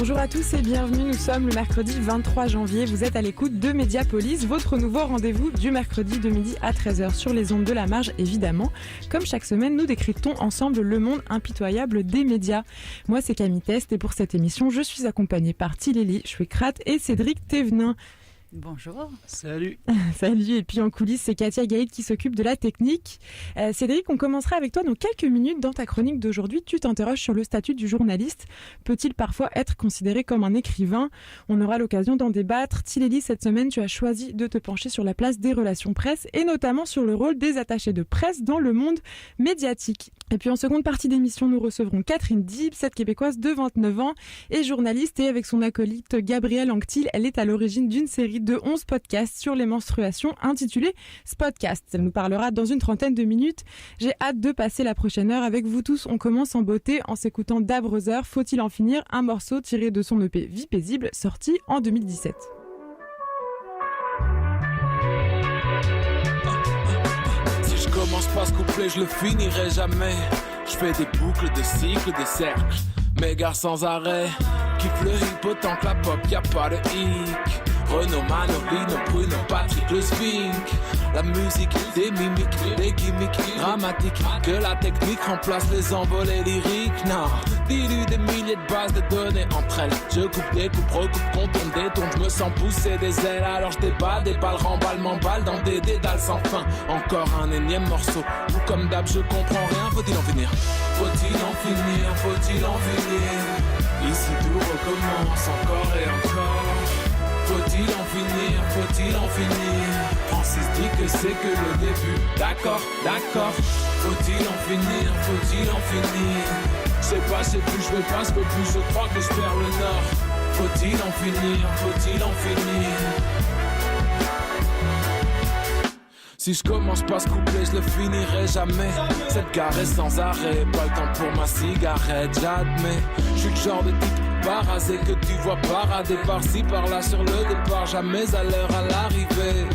Bonjour à tous et bienvenue, nous sommes le mercredi 23 janvier, vous êtes à l'écoute de Mediapolis, votre nouveau rendez-vous du mercredi de midi à 13h sur les ondes de la marge évidemment. Comme chaque semaine, nous décryptons ensemble le monde impitoyable des médias. Moi c'est Camille Test et pour cette émission, je suis accompagnée par Tiléli Chouekrat et Cédric Thévenin. Bonjour. Salut. Salut, et puis en coulisses, c'est Katia Gaïd qui s'occupe de la technique. Cédric, on commencera avec toi dans quelques minutes. Dans ta chronique d'aujourd'hui, tu t'interroges sur le statut du journaliste. Peut-il parfois être considéré comme un écrivain ? On aura l'occasion d'en débattre. Tiléli, cette semaine, tu as choisi de te pencher sur la place des relations presse et notamment sur le rôle des attachés de presse dans le monde médiatique. Et puis en seconde partie d'émission, nous recevrons Catherine Dib, cette Québécoise de 29 ans et journaliste, et avec son acolyte Gabrielle Anctil, elle est à l'origine d'une série de 11 podcasts sur les menstruations intitulée Spodcast. Elle nous parlera dans une trentaine de minutes. J'ai hâte de passer la prochaine heure avec vous tous. On commence en beauté en s'écoutant Da Brother, Faut-il en finir, un morceau tiré de son EP Vie paisible, sorti en 2017. Si je commence pas ce couplet, je le finirai jamais. Je fais des boucles, des cycles, des cercles. M'égare sans arrêt. Kiffe le hip autant que la pop, y'a pas de hic. Renaud, Manolino, Bruno, Patrick, le Sphinx. La musique, des mimiques, des gimmicks dramatiques. Que la technique remplace les envolées lyriques. Non, dilue des milliers de bases de données entre elles. Je coupe, découpe, recoupe, contourne, détourne. Je me sens pousser des ailes, alors je déballe, des balles, remballe, m'emballe dans des dédales sans fin. Encore un énième morceau, où comme d'hab je comprends rien. Faut-il en finir? Faut-il en finir? Faut-il en finir? Ici tout recommence encore et encore. Faut-il en finir? Faut-il en finir? Francis dit que c'est que le début. D'accord, d'accord. Faut-il en finir? Faut-il en finir? Je sais plus, je veux pas, je peux plus, je crois que je perds le nord. Faut-il en finir? Faut-il en finir? Si je commence pas ce couplet, je le finirai jamais. Cette gare est sans arrêt, pas le temps pour ma cigarette, j'admets. Je suis le genre de type parasé que tu vois parader par-ci par-là sur le départ, jamais à l'heure à l'arrivée.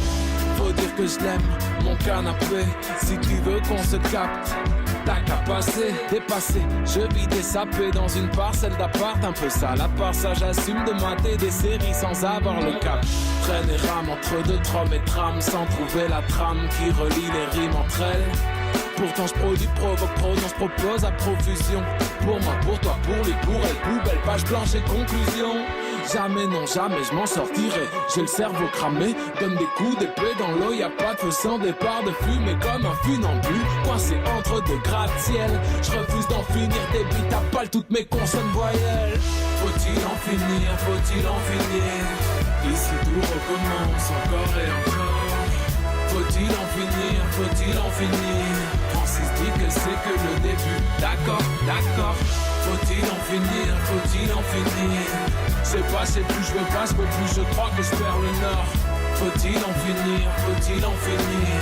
Faut dire que je l'aime, mon canapé. Si tu veux qu'on se capte, t'as qu'à passer, dépasser. Je vis des sapés dans une parcelle d'appart, un peu sale. À part ça, j'assume de mater des séries sans avoir le cap. Traîne et rame entre deux trams et trames, sans trouver la trame qui relie les rimes entre elles. Pourtant je produis, provoque, prononce, propose à profusion. Pour moi, pour toi, pour lui, pour elle, poubelle, page blanche et conclusion. Jamais, non, jamais je m'en sortirai. J'ai le cerveau cramé, donne des coups d'épée dans l'eau. Y'a pas de feu sans départ de fumée comme un funambule. Coincé entre deux gratte-ciel, je refuse d'en finir. Des bites à pâle, toutes mes consonnes voyelles. Faut-il en finir? Faut-il en finir? Ici tout recommence encore et encore. Faut-il en finir? Faut-il en finir? Francis dit que c'est que le début. D'accord, d'accord. Faut-il en finir? Faut-il en finir? C'est plus, je veux pas, je peux plus, je crois que je perds le nord. Faut-il en finir? Faut-il en finir?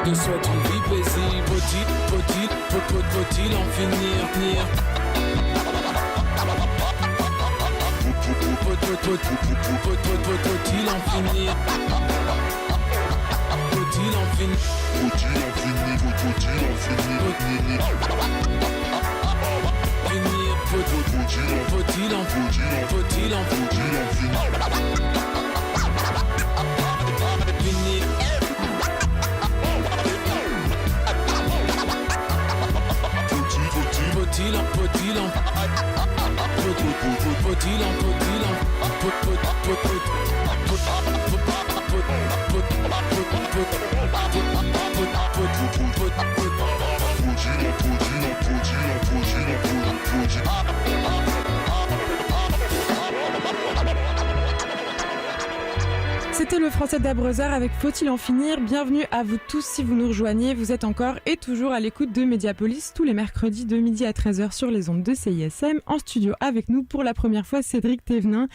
Je te souhaite une vie paisible. Faut-il en finir? Faut-il en finir? Faut-il en finir? C'était le français Da Brother avec Faut-il en finir ? Bienvenue à vous tous si vous nous rejoignez. Vous êtes encore et toujours à l'écoute de Mediapolis tous les mercredis de midi à 13h sur les ondes de CISM. En studio avec nous pour la première fois Cédric Thévenin.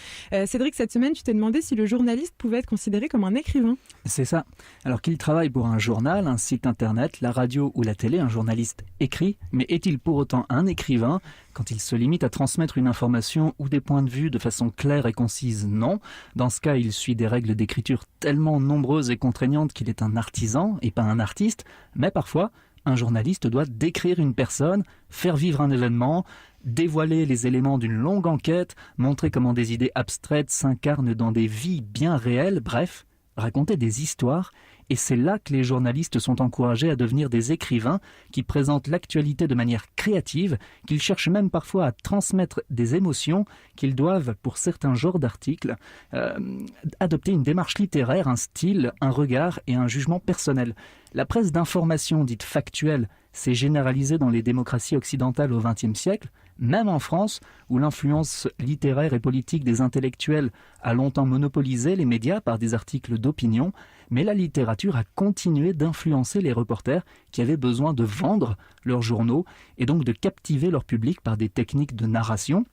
Cédric, cette semaine tu t'es demandé si le journaliste pouvait être considéré comme un écrivain. C'est ça. Alors qu'il travaille pour un journal, un site internet, la radio ou la télé, un journaliste écrit, mais est-il pour autant un écrivain ? Quand il se limite à transmettre une information ou des points de vue de façon claire et concise, non. Dans ce cas, il suit des règles d'écriture tellement nombreuses et contraignantes qu'il est un artisan et pas un artiste. Mais parfois, un journaliste doit décrire une personne, faire vivre un événement, dévoiler les éléments d'une longue enquête, montrer comment des idées abstraites s'incarnent dans des vies bien réelles, bref, raconter des histoires. Et c'est là que les journalistes sont encouragés à devenir des écrivains qui présentent l'actualité de manière créative, qu'ils cherchent même parfois à transmettre des émotions, qu'ils doivent, pour certains genres d'articles, adopter une démarche littéraire, un style, un regard et un jugement personnel. La presse d'information dite factuelle s'est généralisée dans les démocraties occidentales au XXe siècle, même en France, où l'influence littéraire et politique des intellectuels a longtemps monopolisé les médias par des articles d'opinion, mais la littérature a continué d'influencer les reporters qui avaient besoin de vendre leurs journaux et donc de captiver leur public par des techniques de narration.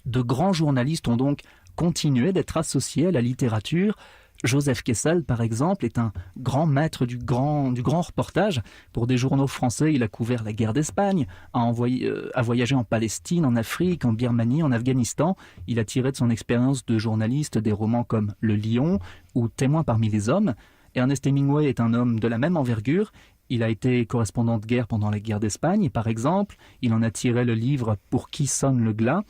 De grands journalistes ont donc continué d'être associés à la littérature. Joseph Kessel, par exemple, est un grand maître du grand reportage. Pour des journaux français, il a couvert la guerre d'Espagne, a voyagé en Palestine, en Afrique, en Birmanie, en Afghanistan. Il a tiré de son expérience de journaliste des romans comme Le Lion ou Témoin parmi les hommes. Ernest Hemingway est un homme de la même envergure. Il a été correspondant de guerre pendant la guerre d'Espagne, par exemple. Il en a tiré le livre Pour qui sonne le glas.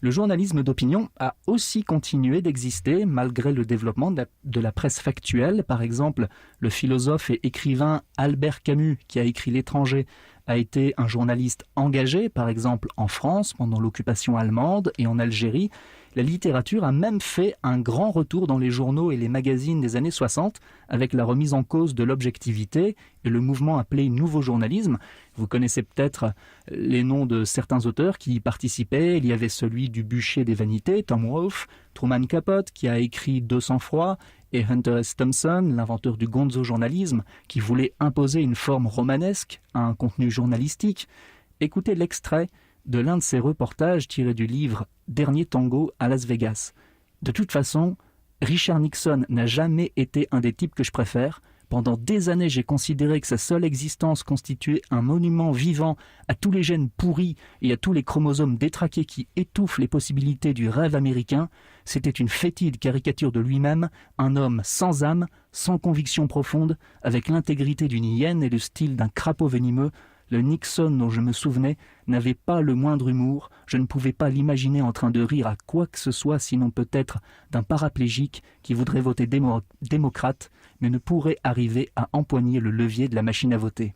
Le journalisme d'opinion a aussi continué d'exister malgré le développement de la presse factuelle. Par exemple, le philosophe et écrivain Albert Camus, qui a écrit L'Étranger, a été un journaliste engagé, par exemple en France, pendant l'occupation allemande et en Algérie. La littérature a même fait un grand retour dans les journaux et les magazines des années 60 avec la remise en cause de l'objectivité et le mouvement appelé Nouveau Journalisme. Vous connaissez peut-être les noms de certains auteurs qui y participaient. Il y avait celui du bûcher des vanités, Tom Wolfe, Truman Capote qui a écrit 200 fois, et Hunter S. Thompson, l'inventeur du gonzo-journalisme, qui voulait imposer une forme romanesque à un contenu journalistique. Écoutez l'extrait de l'un de ses reportages tiré du livre « Dernier tango à Las Vegas ». De toute façon, Richard Nixon n'a jamais été un des types que je préfère. Pendant des années, j'ai considéré que sa seule existence constituait un monument vivant à tous les gènes pourris et à tous les chromosomes détraqués qui étouffent les possibilités du rêve américain. C'était une fétide caricature de lui-même, un homme sans âme, sans conviction profonde, avec l'intégrité d'une hyène et le style d'un crapaud venimeux. Le Nixon dont je me souvenais n'avait pas le moindre humour. Je ne pouvais pas l'imaginer en train de rire à quoi que ce soit, sinon peut-être d'un paraplégique qui voudrait voter démocrate, mais ne pourrait arriver à empoigner le levier de la machine à voter.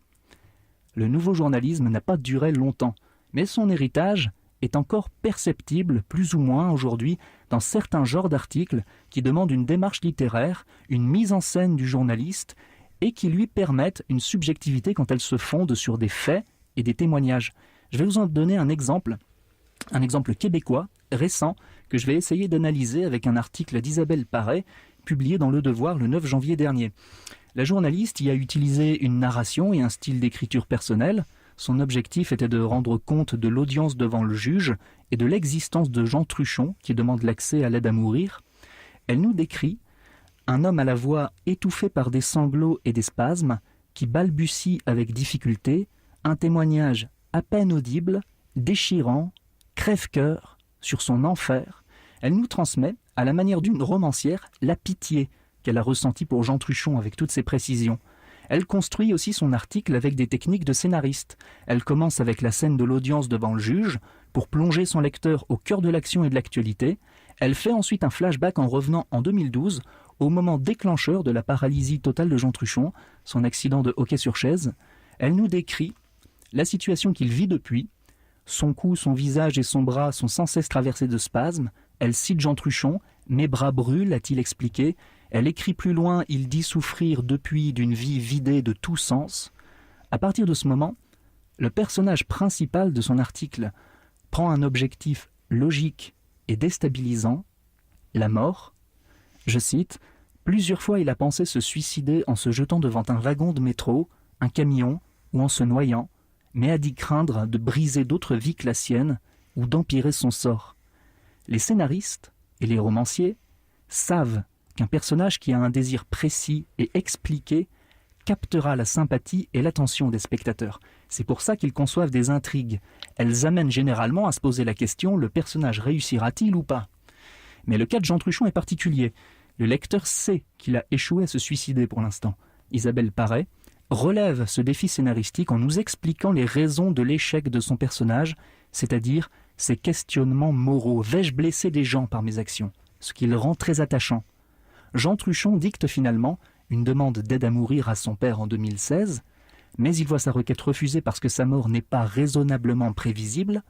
Le nouveau journalisme n'a pas duré longtemps, mais son héritage est encore perceptible, plus ou moins aujourd'hui, dans certains genres d'articles qui demandent une démarche littéraire, une mise en scène du journaliste, et qui lui permettent une subjectivité quand elles se fondent sur des faits et des témoignages. Je vais vous en donner un exemple québécois, récent, que je vais essayer d'analyser avec un article d'Isabelle Paré, publié dans Le Devoir le 9 janvier dernier. La journaliste y a utilisé une narration et un style d'écriture personnel. Son objectif était de rendre compte de l'audience devant le juge et de l'existence de Jean Truchon, qui demande l'accès à l'aide à mourir. Elle nous décrit un homme à la voix étouffée par des sanglots et des spasmes, qui balbutie avec difficulté, un témoignage à peine audible, déchirant, crève-cœur, sur son enfer. Elle nous transmet, à la manière d'une romancière, la pitié qu'elle a ressentie pour Jean Truchon avec toutes ses précisions. Elle construit aussi son article avec des techniques de scénariste. Elle commence avec la scène de l'audience devant le juge, pour plonger son lecteur au cœur de l'action et de l'actualité. Elle fait ensuite un flashback en revenant en 2012, au moment déclencheur de la paralysie totale de Jean Truchon, son accident de hockey sur chaise. Elle nous décrit la situation qu'il vit depuis. Son cou, son visage et son bras sont sans cesse traversés de spasmes. Elle cite Jean Truchon. « Mes bras brûlent », a-t-il expliqué. Elle écrit plus loin « Il dit souffrir depuis d'une vie vidée de tout sens ». À partir de ce moment, le personnage principal de son article prend un objectif logique et déstabilisant, la mort. Je cite, « Plusieurs fois il a pensé se suicider en se jetant devant un wagon de métro, un camion ou en se noyant, mais a dit craindre de briser d'autres vies que la sienne ou d'empirer son sort. » Les scénaristes et les romanciers savent qu'un personnage qui a un désir précis et expliqué captera la sympathie et l'attention des spectateurs. C'est pour ça qu'ils conçoivent des intrigues. Elles amènent généralement à se poser la question, le personnage réussira-t-il ou pas ? Mais le cas de Jean Truchon est particulier. Le lecteur sait qu'il a échoué à se suicider pour l'instant. Isabelle Paré relève ce défi scénaristique en nous expliquant les raisons de l'échec de son personnage, c'est-à-dire ses questionnements moraux. Vais-je blesser des gens par mes actions ? Ce qui le rend très attachant. Jean Truchon dicte finalement une demande d'aide à mourir à son père en 2016, mais il voit sa requête refusée parce que sa mort n'est pas raisonnablement prévisible.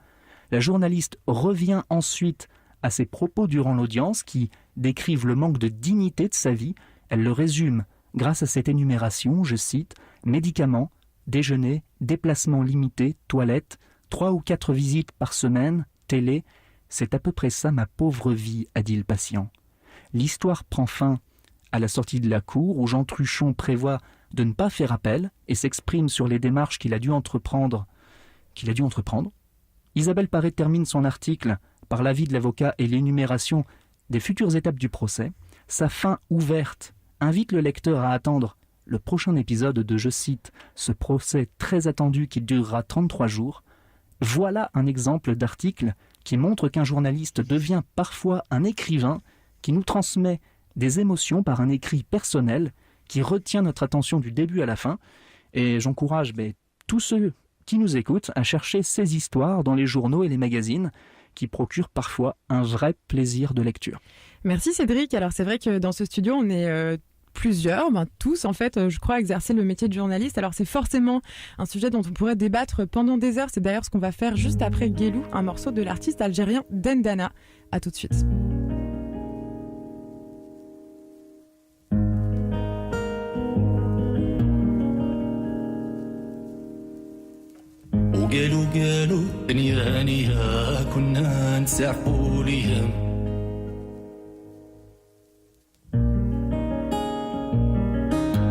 La journaliste revient ensuite à ses propos durant l'audience qui décrivent le manque de dignité de sa vie. Elle le résume grâce à cette énumération, je cite, « Médicaments, déjeuner, déplacements limités, toilettes, 3 ou 4 visites par semaine, télé, c'est à peu près ça ma pauvre vie, a dit le patient. » L'histoire prend fin à la sortie de la cour où Jean Truchon prévoit de ne pas faire appel et s'exprime sur les démarches qu'il a dû entreprendre. Isabelle Paré termine son article par l'avis de l'avocat et l'énumération des futures étapes du procès. Sa fin ouverte invite le lecteur à attendre le prochain épisode de, je cite, « ce procès très attendu qui durera 33 jours ». Voilà un exemple d'article qui montre qu'un journaliste devient parfois un écrivain qui nous transmet des émotions par un écrit personnel qui retient notre attention du début à la fin. Et j'encourage tous ceux qui nous écoutent à chercher ces histoires dans les journaux et les magazines qui procurent parfois un vrai plaisir de lecture. Merci Cédric. Alors c'est vrai que dans ce studio, on est plusieurs, tous en fait, je crois, exercer le métier de journaliste. Alors c'est forcément un sujet dont on pourrait débattre pendant des heures. C'est d'ailleurs ce qu'on va faire juste après Guélou, un morceau de l'artiste algérien Dendana. À tout de suite. قالوا دنيا هانيها كنا نسعفوا ليهم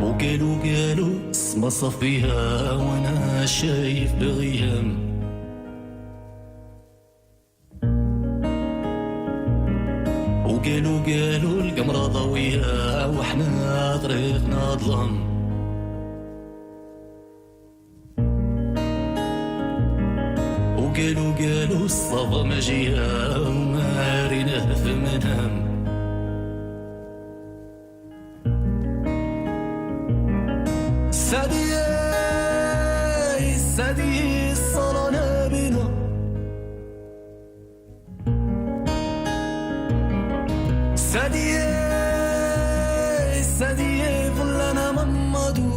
وقالوا السما صفيها وانا شايف بغيهم وقالوا القمرة ضويها واحنا طريقنا ظلم قالوا الصبا مجيها وما ريناه في منام سادي صرنا بنا سادي فلنا ممدو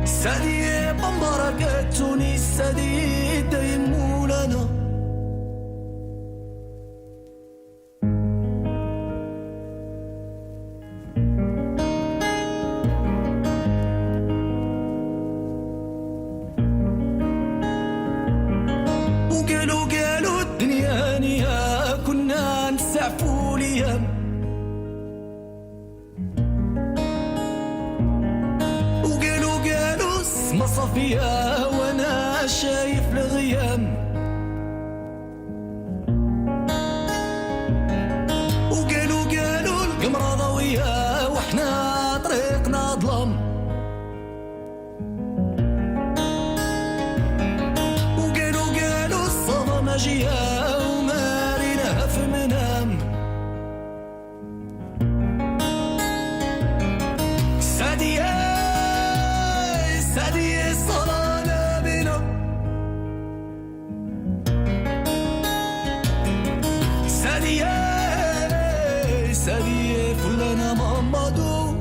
سادي بمبركة تونس سادي دايم لنا وقالوا الدنيا هانية كنا نسعفوا ليهم ما صفيها وانا شايف الغيام وقالوا القمرة ضوية واحنا طريقنا ظلام وقالوا الصبا مجيها وما ريناها في منام سادي صلانا بنا سادي فلنا محمدو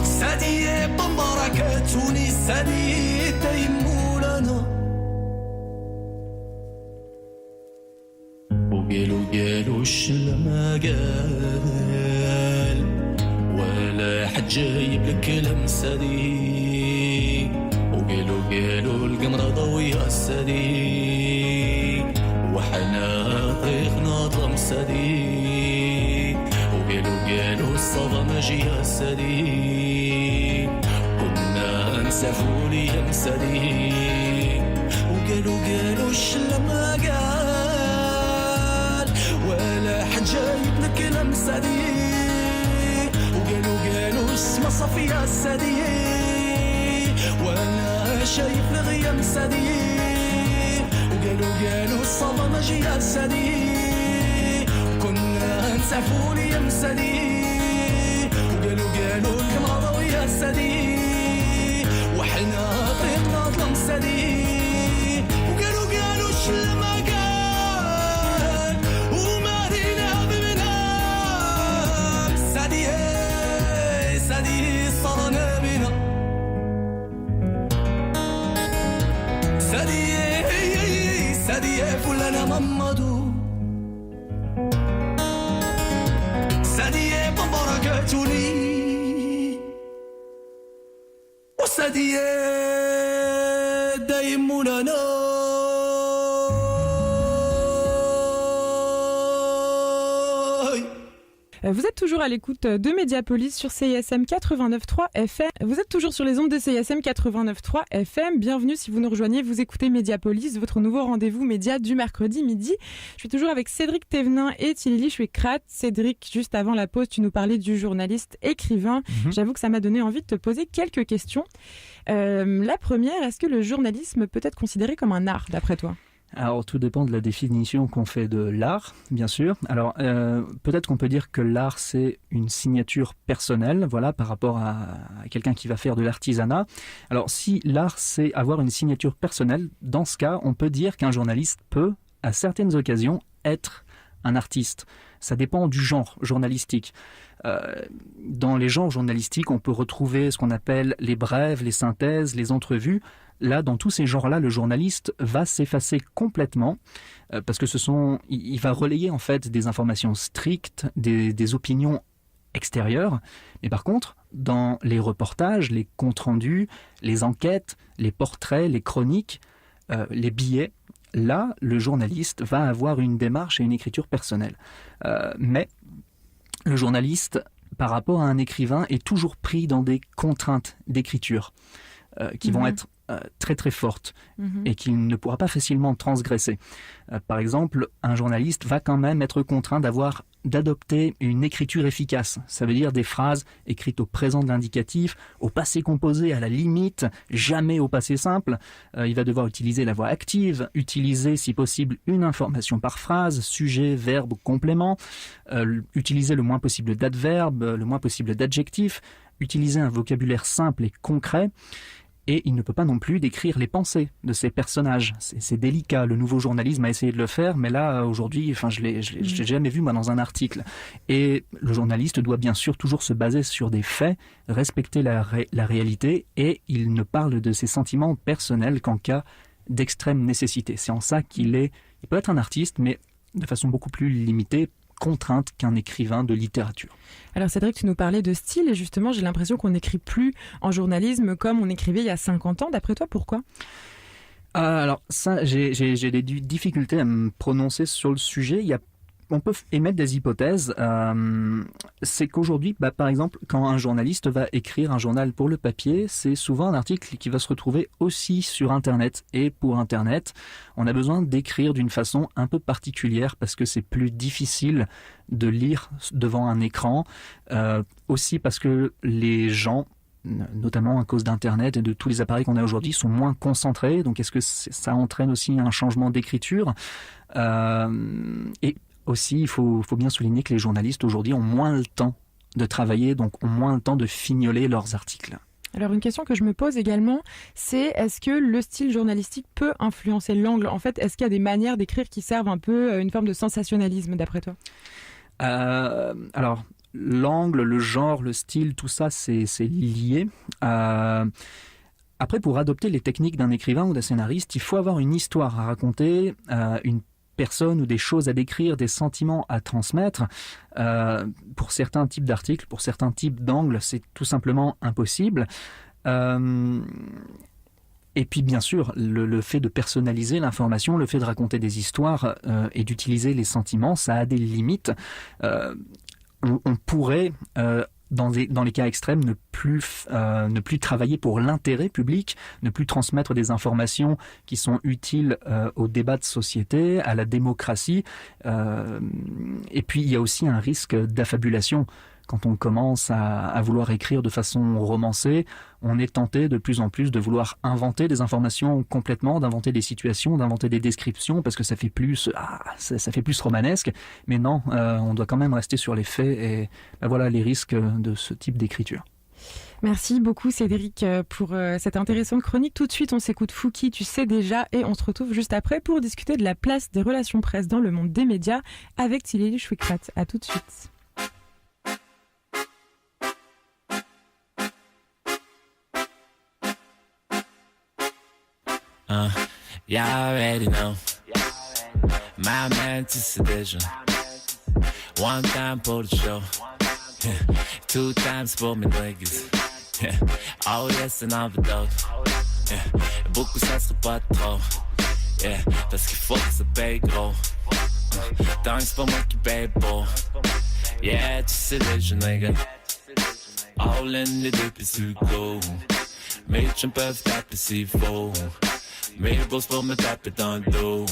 سادي بمبركة تونس سادي تيمو لنا وقالوا الشلة قال ولا حد جايب لك كلام سادي وقالوا القمرة ضوية سادي وحنا طريقنا ظلم سادي وقالوا الصبا مجيها سادي كنا نسعفوا ليهم سادي وقالوا الشلة ما قال ولا حد جايب لك المسادية وقالوا اسمها صفية السادية وانا شايف لغية مسادية وقالوا الصلاة مجيئة السادية كنا نسعفوني يا مسادية وقالوا القمرة ويا السادية وحنا طريقنا ظلم سادية وقالوا الشل ما قال وما رينا بمنام سادية صارنا بنا سادية فلانة ممدو سادية ببركاتوني وسادية دايم مولانا Vous êtes toujours à l'écoute de Mediapolis sur CISM 89.3 FM. Vous êtes toujours sur les ondes de CISM 89.3 FM. Bienvenue si vous nous rejoignez. Vous écoutez Mediapolis, votre nouveau rendez-vous média du mercredi midi. Je suis toujours avec Cédric Thévenin et Thierry Chouekrat. Cédric, juste avant la pause, tu nous parlais du journaliste écrivain. J'avoue que ça m'a donné envie de te poser quelques questions. La première, est-ce que le journalisme peut être considéré comme un art, d'après toi ? Alors, tout dépend de la définition qu'on fait de l'art, bien sûr. Alors, peut-être qu'on peut dire que l'art, c'est une signature personnelle, voilà, par rapport à quelqu'un qui va faire de l'artisanat. Alors, si l'art, c'est avoir une signature personnelle, dans ce cas, on peut dire qu'un journaliste peut, à certaines occasions, être un artiste. Ça dépend du genre journalistique. Dans les genres journalistiques, on peut retrouver ce qu'on appelle les brèves, les synthèses, les entrevues. Là, dans tous ces genres-là, le journaliste va s'effacer complètement parce que il va relayer en fait des informations strictes, des opinions extérieures. Mais par contre, dans les reportages, les comptes rendus, les enquêtes, les portraits, les chroniques, les billets, là, le journaliste va avoir une démarche et une écriture personnelle. Mais le journaliste, par rapport à un écrivain, est toujours pris dans des contraintes d'écriture qui vont être très très forte et qu'il ne pourra pas facilement transgresser. Par exemple, un journaliste va quand même être contraint d'adopter une écriture efficace. Ça veut dire des phrases écrites au présent de l'indicatif, au passé composé à la limite, jamais au passé simple. Il va devoir utiliser la voix active, utiliser si possible une information par phrase, sujet, verbe, complément, utiliser le moins possible d'adverbes, le moins possible d'adjectifs, utiliser un vocabulaire simple et concret. Et il ne peut pas non plus décrire les pensées de ces personnages. C'est délicat. Le nouveau journalisme a essayé de le faire, mais là, aujourd'hui, je l'ai jamais vu, moi, dans un article. Et le journaliste doit bien sûr toujours se baser sur des faits, respecter la réalité, et il ne parle de ses sentiments personnels qu'en cas d'extrême nécessité. C'est en ça il peut être un artiste, mais de façon beaucoup plus limitée, contrainte qu'un écrivain de littérature. Alors Cédric, tu nous parlais de style et justement j'ai l'impression qu'on n'écrit plus en journalisme comme on écrivait il y a 50 ans. D'après toi, pourquoi ? Alors ça, j'ai des difficultés à me prononcer sur le sujet. On peut émettre des hypothèses. C'est qu'aujourd'hui, par exemple, quand un journaliste va écrire un journal pour le papier, c'est souvent un article qui va se retrouver aussi sur Internet. Et pour Internet, on a besoin d'écrire d'une façon un peu particulière parce que c'est plus difficile de lire devant un écran. Aussi parce que les gens, notamment à cause d'Internet et de tous les appareils qu'on a aujourd'hui, sont moins concentrés. Donc est-ce que ça entraîne aussi un changement d'écriture ? Et aussi, il faut bien souligner que les journalistes aujourd'hui ont moins le temps de travailler, donc ont moins le temps de fignoler leurs articles. Alors une question que je me pose également, c'est est-ce que le style journalistique peut influencer l'angle ? En fait, est-ce qu'il y a des manières d'écrire qui servent un peu une forme de sensationnalisme d'après toi ? Alors, l'angle, le genre, le style, tout ça, c'est lié. Après, pour adopter les techniques d'un écrivain ou d'un scénariste, il faut avoir une histoire à raconter, une personne ou des choses à décrire, des sentiments à transmettre. Pour certains types d'articles, pour certains types d'angles, c'est tout simplement impossible. Et puis bien sûr, le fait de personnaliser l'information, le fait de raconter des histoires et d'utiliser les sentiments, ça a des limites. On pourrait dans les cas extrêmes, ne plus travailler pour l'intérêt public, ne plus transmettre des informations qui sont utiles au débat de société, à la démocratie. Et puis, il y a aussi un risque d'affabulation. Quand on commence à vouloir écrire de façon romancée, on est tenté de plus en plus de vouloir inventer des informations complètement, d'inventer des situations, d'inventer des descriptions, parce que ça fait plus romanesque. Mais non, on doit quand même rester sur les faits et voilà les risques de ce type d'écriture. Merci beaucoup Cédric pour cette intéressante chronique. Tout de suite, on s'écoute Fouki, tu sais déjà, et on se retrouve juste après pour discuter de la place des relations presse dans le monde des médias avec Tilly Schwickrat. À tout de suite. You already know. My man's a vision. One time for the show. Two times for me niggas. Oh yes, and overdose. Beaucoup ça serait pas trop. Parce qu'il faut que ça paye gros. Tant que c'est pas moi qui paye pour. Yeah, tu sais déjà, nigga. All in les deux pis sur le go. Mes chums peuvent taper si faux. Mes boss pour me taper dans le dos.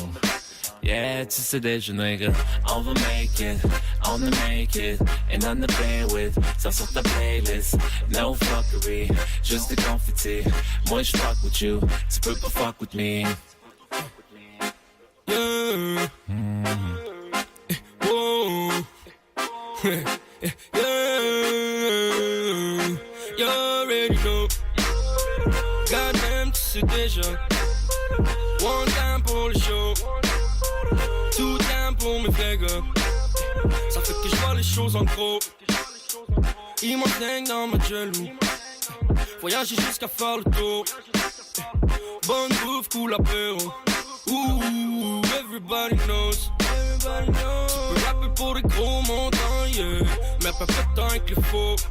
Yeah, tu sais déjà, nigga. On va make it, and on the play with. Ça sur ta playlist, no fuckery, juste des confettis. Moi je fuck with you, tu peux pas fuck with me. Yeah. Whoa. Yeah. You already know. Goddamn, tu sais déjà. One time pour le show. Two time pour mes vrais gars. Ça fait que je vois les choses en gros. Ils m'enseignent dans ma jaloux. Voyager jusqu'à faire le tour. Bonne bouffe, cool apéro. Ooh, everybody knows. Tu peux rapper pour des gros montants, yeah. Mais pas de temps avec les faux. Tu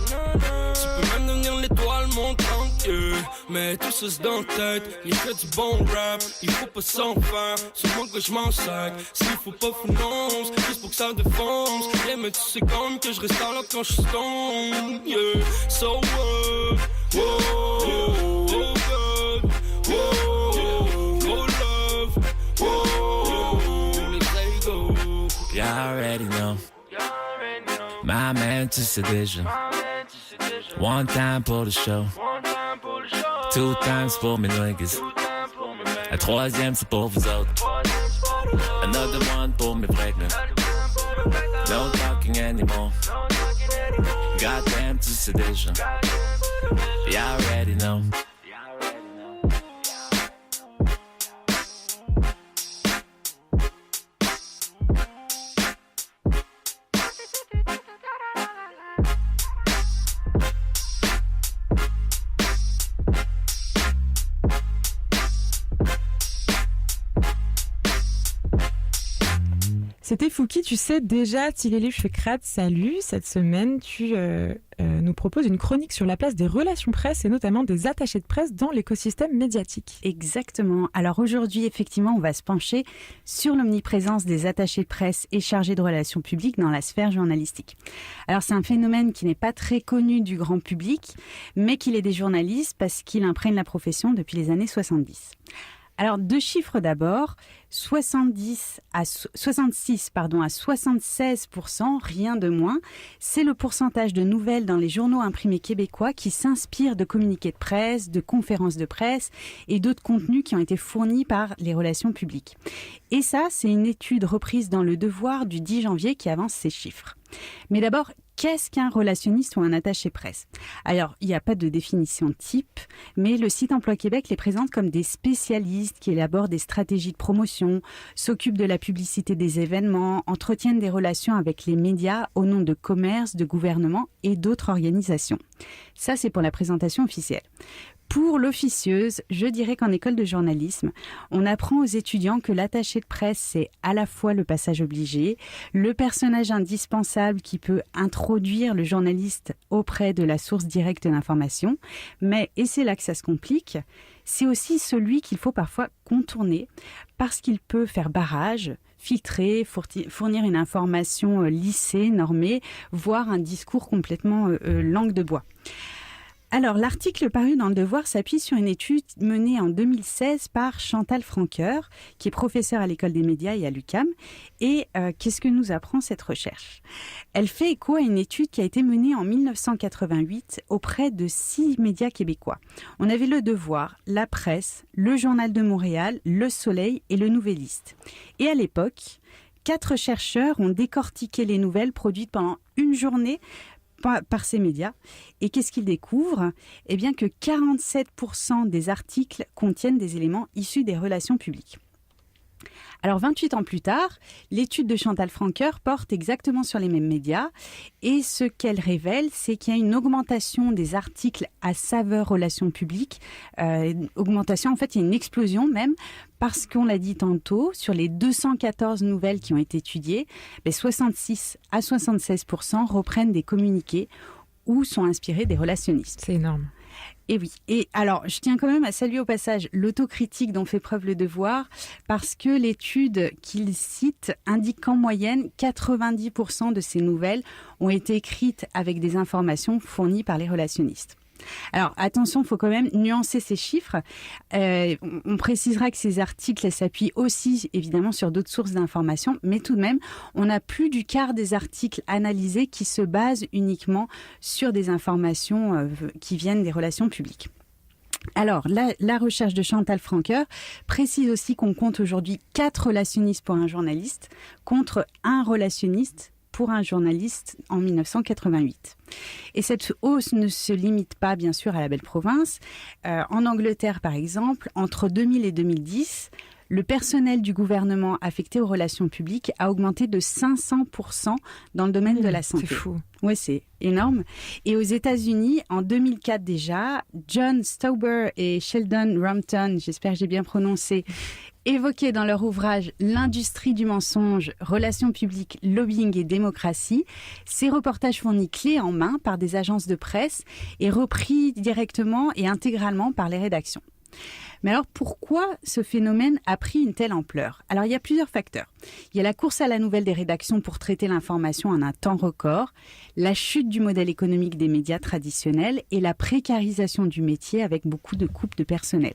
peux même devenir l'étoile montante, yeah. Mais tout ça c'est dans la tête. Il fait du bon rap, il faut pas s'en faire. C'est moi que je m'en sac. S'il faut pas fonce, juste pour que ça défonce. Yeah, mais tu sais quand même que je reste là quand je suis stone, yeah. So what? Whoa, God. Whoa, no love. Whoa, les vrais go. You already know. My man, tu sais déjà. One time pour the show. Two times pour mes niggas. La troisième c'est pour vous autres. Another one pour mes vrais gars. No talking anymore. Goddamn, tu sais déjà. You already know. C'était Fouki, tu sais déjà, Tilly Schwickrat, salut. Cette semaine, tu nous proposes une chronique sur la place des relations presse et notamment des attachés de presse dans l'écosystème médiatique. Exactement. Alors aujourd'hui, effectivement, on va se pencher sur l'omniprésence des attachés de presse et chargés de relations publiques dans la sphère journalistique. Alors c'est un phénomène qui n'est pas très connu du grand public, mais qu'il est des journalistes parce qu'il imprègne la profession depuis les années 70. Alors, deux chiffres d'abord, 66 à 76%, rien de moins. C'est le pourcentage de nouvelles dans les journaux imprimés québécois qui s'inspirent de communiqués de presse, de conférences de presse et d'autres contenus qui ont été fournis par les relations publiques. Et ça, c'est une étude reprise dans Le Devoir du 10 janvier qui avance ces chiffres. Mais d'abord, qu'est-ce qu'un relationniste ou un attaché presse ? Alors, il n'y a pas de définition type, mais le site Emploi Québec les présente comme des spécialistes qui élaborent des stratégies de promotion, s'occupent de la publicité des événements, entretiennent des relations avec les médias au nom de commerces, de gouvernements et d'autres organisations. Ça, c'est pour la présentation officielle. Pour l'officieuse, je dirais qu'en école de journalisme, on apprend aux étudiants que l'attaché de presse, c'est à la fois le passage obligé, le personnage indispensable qui peut introduire le journaliste auprès de la source directe d'information, mais, et c'est là que ça se complique, c'est aussi celui qu'il faut parfois contourner parce qu'il peut faire barrage, filtrer, fournir une information lissée, normée, voire un discours complètement langue de bois. Alors, l'article paru dans Le Devoir s'appuie sur une étude menée en 2016 par Chantal Francoeur, qui est professeure à l'École des médias et à l'UQAM. Et qu'est-ce que nous apprend cette recherche ? Elle fait écho à une étude qui a été menée en 1988 auprès de 6 médias québécois. On avait Le Devoir, La Presse, Le Journal de Montréal, Le Soleil et Le Nouvelliste. Et à l'époque, 4 chercheurs ont décortiqué les nouvelles produites pendant une journée par ces médias. Et qu'est-ce qu'ils découvrent ? Eh bien que 47% des articles contiennent des éléments issus des relations publiques. Alors 28 ans plus tard, l'étude de Chantal Francoeur porte exactement sur les mêmes médias et ce qu'elle révèle, c'est qu'il y a une augmentation des articles à saveur relations publiques, augmentation, en fait il y a une explosion même, parce qu'on l'a dit tantôt, sur les 214 nouvelles qui ont été étudiées, 66 à 76% reprennent des communiqués ou sont inspirés des relationnistes. C'est énorme. Et oui. Et alors, je tiens quand même à saluer au passage l'autocritique dont fait preuve Le Devoir, parce que l'étude qu'il cite indique qu'en moyenne, 90% de ces nouvelles ont été écrites avec des informations fournies par les relationnistes. Alors attention, il faut quand même nuancer ces chiffres. On précisera que ces articles s'appuient aussi évidemment sur d'autres sources d'informations, mais tout de même, on a plus du quart des articles analysés qui se basent uniquement sur des informations qui viennent des relations publiques. Alors, la recherche de Chantal Francoeur précise aussi qu'on compte aujourd'hui 4 relationnistes pour un journaliste contre 1 relationniste pour un journaliste en 1988. Et cette hausse ne se limite pas, bien sûr, à la belle province. En Angleterre, par exemple, entre 2000 et 2010, le personnel du gouvernement affecté aux relations publiques a augmenté de 500% dans le domaine de la santé. C'est fou. Oui, c'est énorme. Et aux États-Unis, en 2004 déjà, John Stauber et Sheldon Rampton, j'espère que j'ai bien prononcé, évoquaient dans leur ouvrage « L'industrie du mensonge, relations publiques, lobbying et démocratie », ces reportages fournis clés en main par des agences de presse et repris directement et intégralement par les rédactions. Mais alors, pourquoi ce phénomène a pris une telle ampleur ? Alors, il y a plusieurs facteurs. Il y a la course à la nouvelle des rédactions pour traiter l'information en un temps record, la chute du modèle économique des médias traditionnels et la précarisation du métier avec beaucoup de coupes de personnel.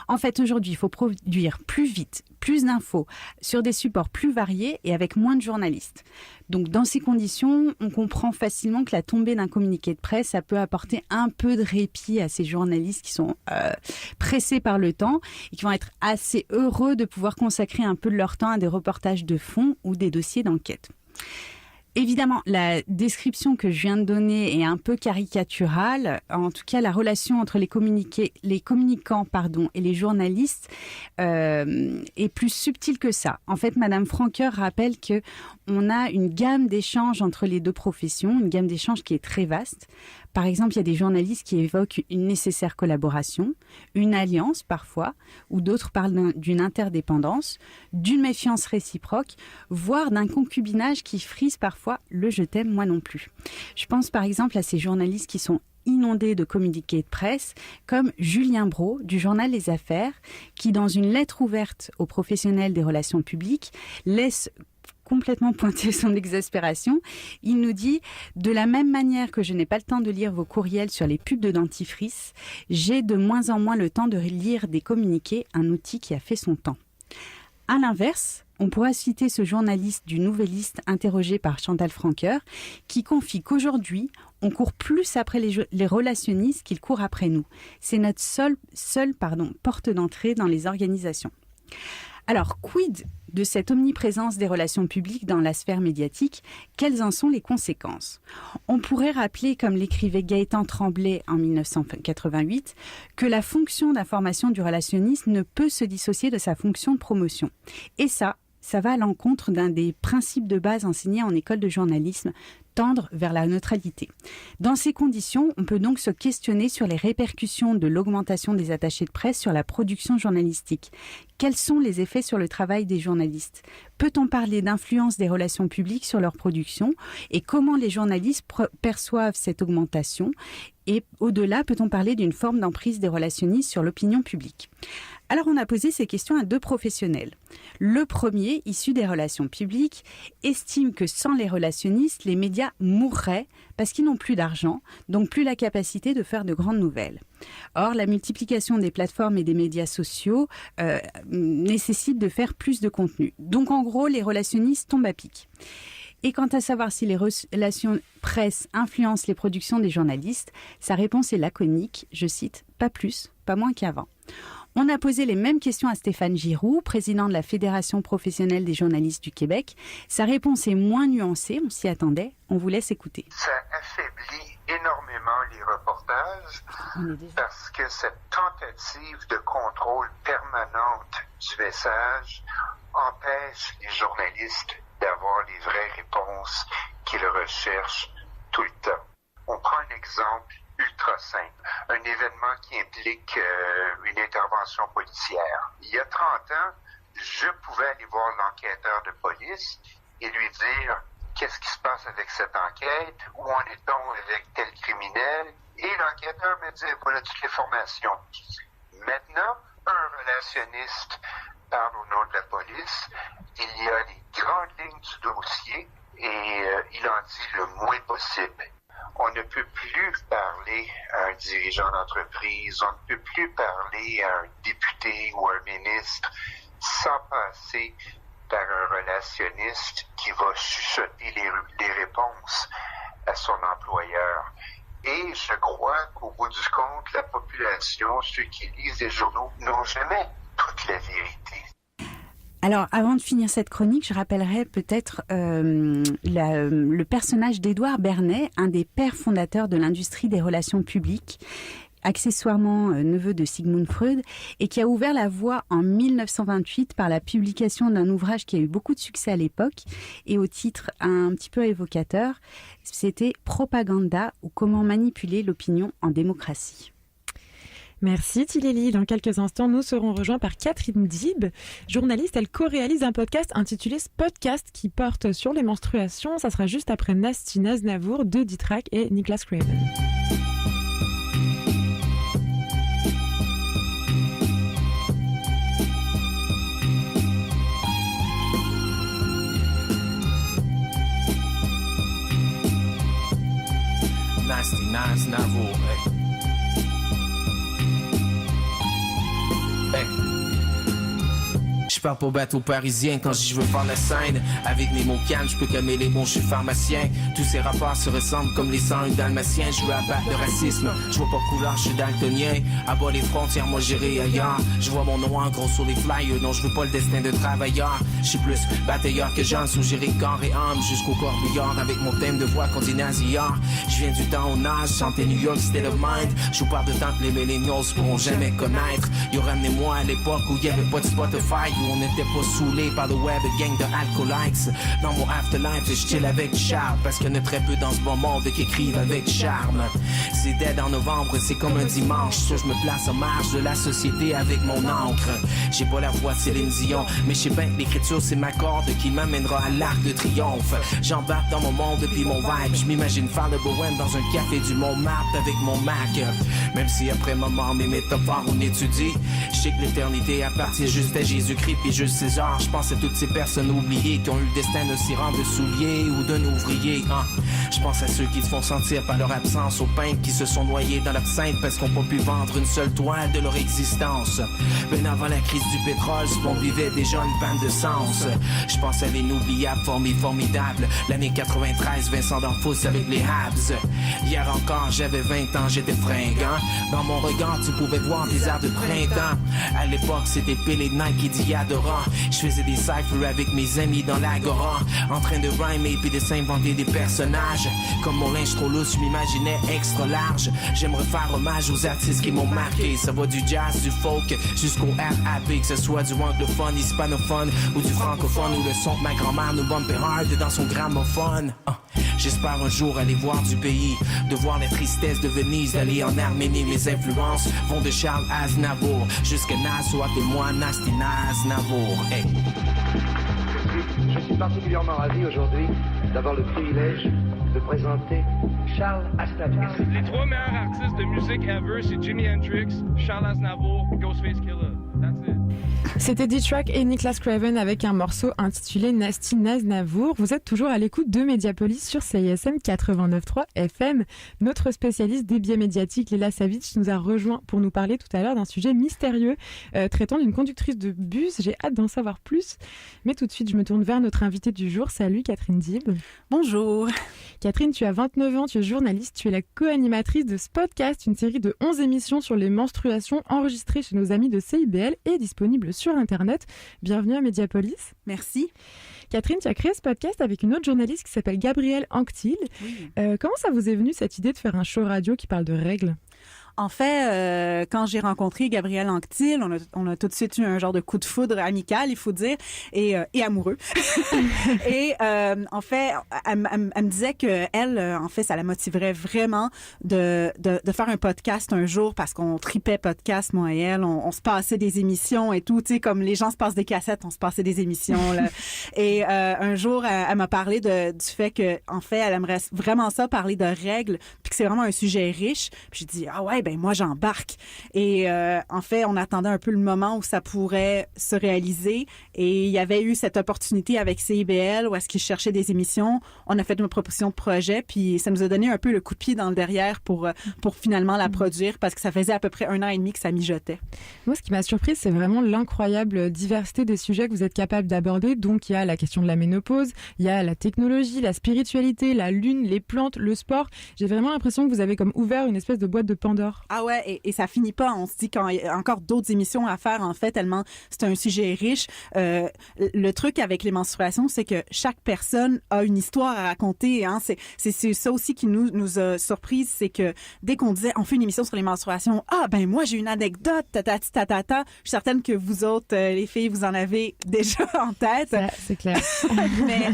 En fait, aujourd'hui, il faut produire plus vite, plus d'infos, sur des supports plus variés et avec moins de journalistes. Donc, dans ces conditions, on comprend facilement que la tombée d'un communiqué de presse, ça peut apporter un peu de répit à ces journalistes qui sont pressés par le temps et qui vont être assez heureux de pouvoir consacrer un peu de leur temps à des reportages de fond ou des dossiers d'enquête. Évidemment, la description que je viens de donner est un peu caricaturale. En tout cas, la relation entre les communicants et les journalistes est plus subtile que ça. En fait, Madame Francoeur rappelle qu'on a une gamme d'échanges entre les deux professions, une gamme d'échanges qui est très vaste. Par exemple, il y a des journalistes qui évoquent une nécessaire collaboration, une alliance parfois, ou d'autres parlent d'une interdépendance, d'une méfiance réciproque, voire d'un concubinage qui frise parfois le « je t'aime, moi non plus ». Je pense par exemple à ces journalistes qui sont inondés de communiqués de presse, comme Julien Brault du journal Les Affaires, qui dans une lettre ouverte aux professionnels des relations publiques laisse complètement pointer son exaspération. Il nous dit « De la même manière que je n'ai pas le temps de lire vos courriels sur les pubs de dentifrice, j'ai de moins en moins le temps de lire des communiqués, un outil qui a fait son temps. » À l'inverse, on pourra citer ce journaliste du Nouvelliste interrogé par Chantal Francoeur qui confie qu'aujourd'hui, on court plus après les relationnistes qu'ils courent après nous. C'est notre seule porte d'entrée dans les organisations. Alors, quid de cette omniprésence des relations publiques dans la sphère médiatique? Quelles en sont les conséquences? On pourrait rappeler, comme l'écrivait Gaëtan Tremblay en 1988, que la fonction d'information du relationniste ne peut se dissocier de sa fonction de promotion. Et ça, ça va à l'encontre d'un des principes de base enseignés en école de journalisme, tendre vers la neutralité. Dans ces conditions, on peut donc se questionner sur les répercussions de l'augmentation des attachés de presse sur la production journalistique. Quels sont les effets sur le travail des journalistes ? Peut-on parler d'influence des relations publiques sur leur production ? Et comment les journalistes perçoivent cette augmentation ? Et au-delà, peut-on parler d'une forme d'emprise des relationnistes sur l'opinion publique ? Alors on a posé ces questions à 2 professionnels. Le premier, issu des relations publiques, estime que sans les relationnistes, les médias mourraient parce qu'ils n'ont plus d'argent, donc plus la capacité de faire de grandes nouvelles. Or, la multiplication des plateformes et des médias sociaux nécessite de faire plus de contenu. Donc en gros, les relationnistes tombent à pic. Et quant à savoir si les relations presse influencent les productions des journalistes, sa réponse est laconique, je cite, « pas plus, pas moins qu'avant ». On a posé les mêmes questions à Stéphane Giroux, président de la Fédération professionnelle des journalistes du Québec. Sa réponse est moins nuancée, on s'y attendait, on vous laisse écouter. Ça affaiblit énormément les reportages parce que cette tentative de contrôle permanente du message empêche les journalistes d'avoir les vraies réponses qu'ils recherchent tout le temps. On prend un exemple ultra simple, un événement qui implique une intervention policière. Il y a 30 ans, je pouvais aller voir l'enquêteur de police et lui dire qu'est-ce qui se passe avec cette enquête, où en est-on avec tel criminel, et l'enquêteur me disait voilà toutes les formations. Maintenant, un relationniste parle au nom de la police, il y a les grandes lignes du dossier et il en dit le moins possible. On ne peut plus parler à un dirigeant d'entreprise, on ne peut plus parler à un député ou un ministre sans passer par un relationniste qui va chuchoter les réponses à son employeur. Et je crois qu'au bout du compte, la population, ceux qui lisent les journaux, n'ont jamais toute la vérité. Alors, avant de finir cette chronique, je rappellerai peut-être le personnage d'Édouard Bernet, un des pères fondateurs de l'industrie des relations publiques, accessoirement neveu de Sigmund Freud, et qui a ouvert la voie en 1928 par la publication d'un ouvrage qui a eu beaucoup de succès à l'époque, et au titre un petit peu évocateur, c'était « Propaganda » ou « Comment manipuler l'opinion en démocratie ». Merci Tiléli. Dans quelques instants, nous serons rejoints par Catherine Dib, journaliste. Elle co-réalise un podcast intitulé Podcast qui porte sur les menstruations. Ça sera juste après Nasty Naznavour, de Ditrak et Nicholas Craven. Nasty Naznavour, hey. Je pars pour bateau parisien quand je veux faire la scène. Avec mes mots calmes, je peux calmer les mots, je suis pharmacien. Tous ces rapports se ressemblent comme les 101 dalmatiens. Je veux abattre le racisme, je vois pas couleur, je suis daltonien. À bas les frontières, moi j'irai ailleurs. Je vois mon nom en gros sur les flyers, non je veux pas le destin de travailleur. Je suis plus batailleur que Jean, où j'irai corps et âme jusqu'au corbillard. Avec mon thème de voix qu'on dit nasillard. Je viens du temps au âge, chanter New York, State of Mind. Je vous parle de temps que les millennials pourront jamais connaître. Yo, ramenez-moi à l'époque où y avait pas de Spotify, où on n'était pas saoulé par le web et gang de alcoolites. Dans mon afterlife, je chill avec Charles, parce qu'il y en a très peu dans ce bon monde qui écrivent avec charme. C'est dead en novembre, c'est comme un dimanche. Soit je me place en marge de la société avec mon encre. J'ai pas la voix de Céline Dion, mais je sais bien que l'écriture c'est ma corde qui m'amènera à l'arc de triomphe. J'embarque dans mon monde puis mon vibe. Je m'imagine faire le bohème dans un café du Montmartre avec mon Mac. Même si après ma mort mes métaphores on étudie, je sais que l'éternité appartient juste à Jésus-Christ puis juste César. Je pense à toutes ces personnes oubliées qui ont eu le destin de s'y rendre de souliers ou d'un ouvrier. Je pense à ceux qui se font sentir par leur absence, aux peintres qui se sont noyés dans l'absinthe parce qu'on n'a pas pu vendre une seule toile de leur existence. Ben avant la crise du pétrole, on vivait déjà une panne de sens. Je pense à l'inoubliable formidable, l'année 93, Vincent D'Anfos avec les Habs. Hier encore, j'avais 20 ans, j'étais fringant. Dans mon regard, tu pouvais voir des airs de printemps. À l'époque, c'était Pelé de Nike qui dit à adorant. Je faisais des cyphers avec mes amis dans l'agora, en train de rhymer puis de s'inventer des personnages. Comme mon linge trop lousse, je m'imaginais extra large. J'aimerais faire hommage aux artistes qui m'ont marqué. Ça va du jazz, du folk, jusqu'au rap, que ce soit du anglophone, hispanophone ou du francophone, ou le son que ma grand-mère nous bumpait hard dans son gramophone. J'espère un jour aller voir du pays, de voir la tristesse de Venise, d'aller en Arménie. Mes influences vont de Charles Aznavour jusqu'à Nassau, et moi Nasty Aznavour. Hey. Je suis particulièrement ravi aujourd'hui d'avoir le privilège de présenter Charles Aznavour. Les 3 meilleurs artistes de musique ever, c'est Jimi Hendrix, Charles Aznavour, Ghostface Killah. That's it. C'était D-Track et Nicholas Craven avec un morceau intitulé Nasty Aznavour. Vous êtes toujours à l'écoute de Mediapolis sur CISM 89.3 FM. Notre spécialiste des biais médiatiques, Léla Savic, nous a rejoint pour nous parler tout à l'heure d'un sujet mystérieux traitant d'une conductrice de bus. J'ai hâte d'en savoir plus. Mais tout de suite, je me tourne vers notre invitée du jour. Salut Catherine Dib. Bonjour. Catherine, tu as 29 ans, tu es journaliste, tu es la co-animatrice de Spotcast, une série de 11 émissions sur les menstruations enregistrées chez nos amis de CIBL et disponibles sur Internet. Bienvenue à Mediapolis. Merci. Catherine, tu as créé ce podcast avec une autre journaliste qui s'appelle Gabrielle Anctil. Oui. Comment ça vous est venu cette idée de faire un show radio qui parle de règles ? En fait, quand j'ai rencontré Gabrielle Anctil, on a tout de suite eu un genre de coup de foudre amical, il faut dire, et amoureux. Et en fait, elle me disait que elle, en fait, ça la motiverait vraiment de faire un podcast un jour parce qu'on tripait podcast, moi et elle. On se passait des émissions et tout, tu sais, comme les gens se passent des cassettes, on se passait des émissions. Là. Et un jour, elle m'a parlé du fait que, en fait, elle aimerait vraiment ça, parler de règles, puis que c'est vraiment un sujet riche. Puis j'ai dit, ah ouais, ben moi j'embarque. Et en fait, on attendait un peu le moment où ça pourrait se réaliser. Et il y avait eu cette opportunité avec CIBL où est-ce qu'ils cherchaient des émissions. On a fait une proposition de projet, puis ça nous a donné un peu le coup de pied dans le derrière pour finalement la produire parce que ça faisait à peu près 1 an et demi que ça mijotait. Moi, ce qui m'a surprise, c'est vraiment l'incroyable diversité des sujets que vous êtes capable d'aborder. Donc, il y a la question de la ménopause, il y a la technologie, la spiritualité, la lune, les plantes, le sport. J'ai vraiment l'impression que vous avez comme ouvert une espèce de boîte de Pandore. Ah ouais, et ça finit pas. On se dit qu'il y a encore d'autres émissions à faire, en fait, tellement c'est un sujet riche. Le truc avec les menstruations, c'est que chaque personne a une histoire à raconter. Hein. C'est ça aussi qui nous a surprise, c'est que dès qu'on disait on fait une émission sur les menstruations, ah ben moi j'ai une anecdote, tatati tatata. Je suis certaine que vous autres, les filles, vous en avez déjà en tête. Ça, c'est clair.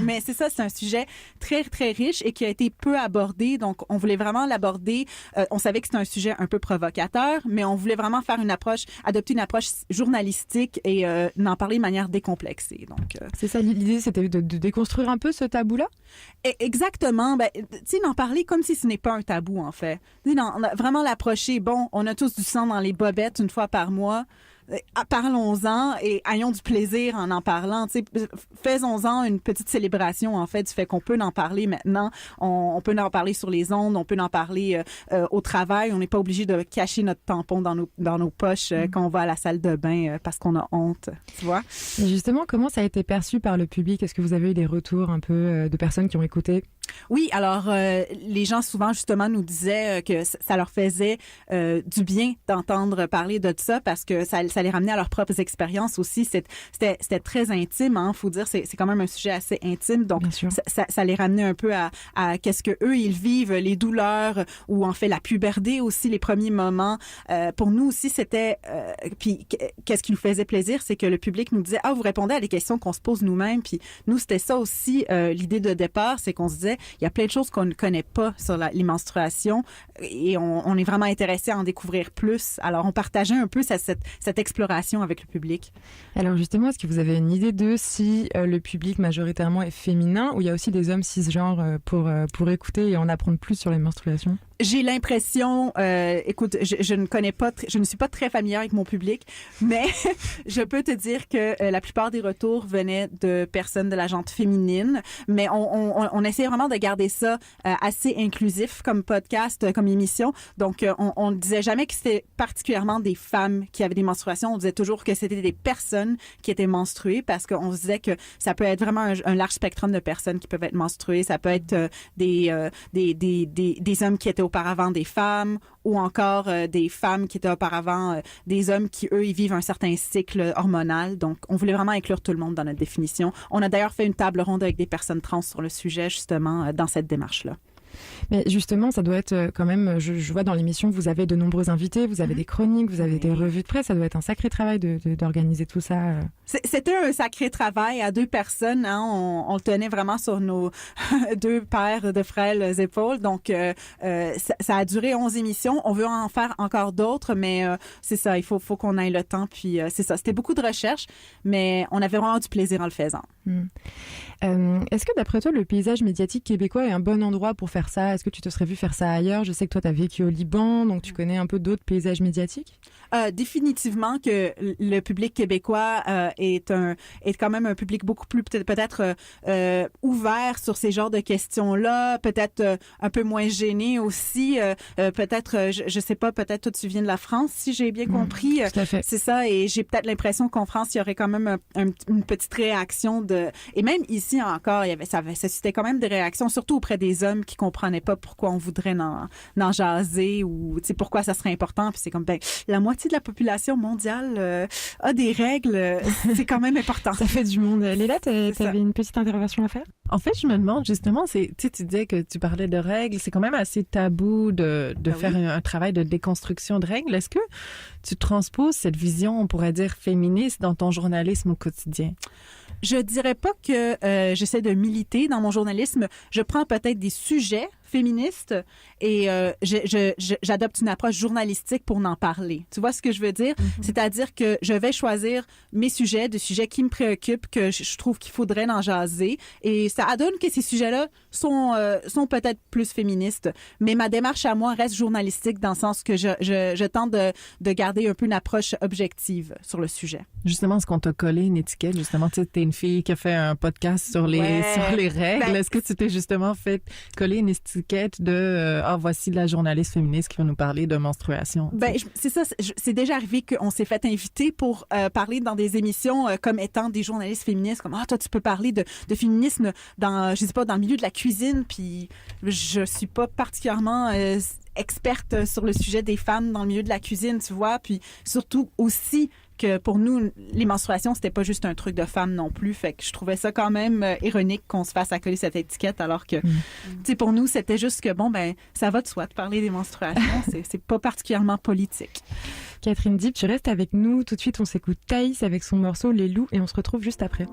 mais c'est ça, c'est un sujet très très riche et qui a été peu abordé. Donc on voulait vraiment l'aborder. On savait que c'était un sujet un peu provocateur, mais on voulait vraiment faire adopter une approche journalistique et n'en parler de manière décomplexée. Donc, c'est ça, l'idée, c'était de déconstruire un peu ce tabou-là? Exactement. Ben, tu sais, d'en parler comme si ce n'est pas un tabou, en fait. Vraiment l'approcher, bon, on a tous du sang dans les bobettes une fois par mois. Parlons-en et ayons du plaisir en parlant. Faisons-en une petite célébration, en fait, du fait qu'on peut en parler maintenant. On peut en parler sur les ondes, on peut en parler au travail. On n'est pas obligé de cacher notre tampon dans nos poches quand on va à la salle de bain parce qu'on a honte, tu vois. Et justement, comment ça a été perçu par le public? Est-ce que vous avez eu des retours un peu de personnes qui ont écouté? Oui, alors les gens souvent justement nous disaient que ça leur faisait du bien d'entendre parler de ça parce que ça les ramenait à leurs propres expériences aussi. C'était très intime, hein, faut dire, c'est quand même un sujet assez intime, donc ça les ramenait un peu à qu'est-ce que eux ils vivent, les douleurs ou en fait la puberté aussi, les premiers moments. Pour nous aussi c'était puis qu'est-ce qui nous faisait plaisir, c'est que le public nous disait vous répondez à des questions qu'on se pose nous-mêmes, puis nous c'était ça aussi l'idée de départ, c'est qu'on se disait il y a plein de choses qu'on ne connaît pas sur les menstruations et on est vraiment intéressé à en découvrir plus. Alors, on partageait un peu cette exploration avec le public. Alors justement, est-ce que vous avez une idée de si le public majoritairement est féminin ou il y a aussi des hommes cisgenres pour écouter et en apprendre plus sur les menstruations? J'ai l'impression, écoute, je ne suis pas très familière avec mon public, mais je peux te dire que la plupart des retours venaient de personnes de la gente féminine, mais on essayait vraiment de garder ça assez inclusif comme podcast, comme émission. Donc, on ne disait jamais que c'était particulièrement des femmes qui avaient des menstruations. On disait toujours que c'était des personnes qui étaient menstruées parce qu'on se disait que ça peut être vraiment un large spectrum de personnes qui peuvent être menstruées. Ça peut être des hommes qui étaient au auparavant des femmes ou encore des femmes qui étaient auparavant des hommes qui, eux, ils vivent un certain cycle hormonal. Donc, on voulait vraiment inclure tout le monde dans notre définition. On a d'ailleurs fait une table ronde avec des personnes trans sur le sujet, justement, dans cette démarche-là. Mais justement, ça doit être quand même, je vois dans l'émission, vous avez de nombreux invités, vous avez des chroniques, vous avez des revues de presse, ça doit être un sacré travail d'organiser tout ça. C'était un sacré travail à 2 personnes, hein. On le tenait vraiment sur nos 2 paires de frêles épaules, donc ça a duré 11 émissions, on veut en faire encore d'autres, mais c'est ça, il faut qu'on ait le temps, puis c'est ça, c'était beaucoup de recherche, mais on avait vraiment du plaisir en le faisant. Est-ce que d'après toi, le paysage médiatique québécois est un bon endroit pour faire ça? Est-ce que tu te serais vu faire ça ailleurs? Je sais que toi, tu as vécu au Liban, donc tu connais un peu d'autres paysages médiatiques? Définitivement que le public québécois est quand même un public beaucoup plus peut-être ouvert sur ces genres de questions-là, peut-être un peu moins gêné aussi. Peut-être, je sais pas, peut-être toi tu viens de la France, si j'ai bien compris. Tout à fait. C'est ça, et j'ai peut-être l'impression qu'en France, il y aurait quand même une petite réaction et même ici encore, ça suscitait quand même des réactions, surtout auprès des hommes qui comprenaient pas pourquoi on voudrait n'en jaser ou pourquoi ça serait important. Puis c'est comme, la moitié de la population mondiale a des règles, c'est quand même important. Ça fait du monde. Léla, tu avais une petite intervention à faire? En fait, je me demande justement, tu disais que tu parlais de règles, c'est quand même assez tabou de faire un travail de déconstruction de règles. Est-ce que tu transposes cette vision, on pourrait dire, féministe dans ton journalisme au quotidien? Je dirais pas que j'essaie de militer dans mon journalisme. Je prends peut-être des sujets féministes et j'adopte une approche journalistique pour en parler. Tu vois ce que je veux dire? C'est-à-dire que je vais choisir mes sujets, des sujets qui me préoccupent, que je trouve qu'il faudrait en jaser. Et ça donne que ces sujets-là sont peut-être plus féministes. Mais ma démarche à moi reste journalistique dans le sens que je tente de garder un peu une approche objective sur le sujet. Justement, est-ce qu'on t'a collé une étiquette? Justement, tu sais, t'es une fille qui a fait un podcast sur les règles. Est-ce que tu t'es justement fait coller une étiquette de voici la journaliste féministe qui va nous parler de menstruation? C'est ça. C'est déjà arrivé qu'on s'est fait inviter pour parler dans des émissions comme étant des journalistes féministes, comme toi tu peux parler de féminisme dans, je sais pas, dans le milieu de la cuisine, puis je suis pas particulièrement experte sur le sujet des femmes dans le milieu de la cuisine, tu vois, puis surtout aussi que pour nous, les menstruations, c'était pas juste un truc de femmes non plus. Fait que je trouvais ça quand même ironique qu'on se fasse accoler cette étiquette alors que, tu sais, pour nous, c'était juste que, ça va de soi de parler des menstruations. c'est pas particulièrement politique. Catherine Dip, tu restes avec nous. Tout de suite, on s'écoute Thaïs avec son morceau Les Loups et on se retrouve juste après.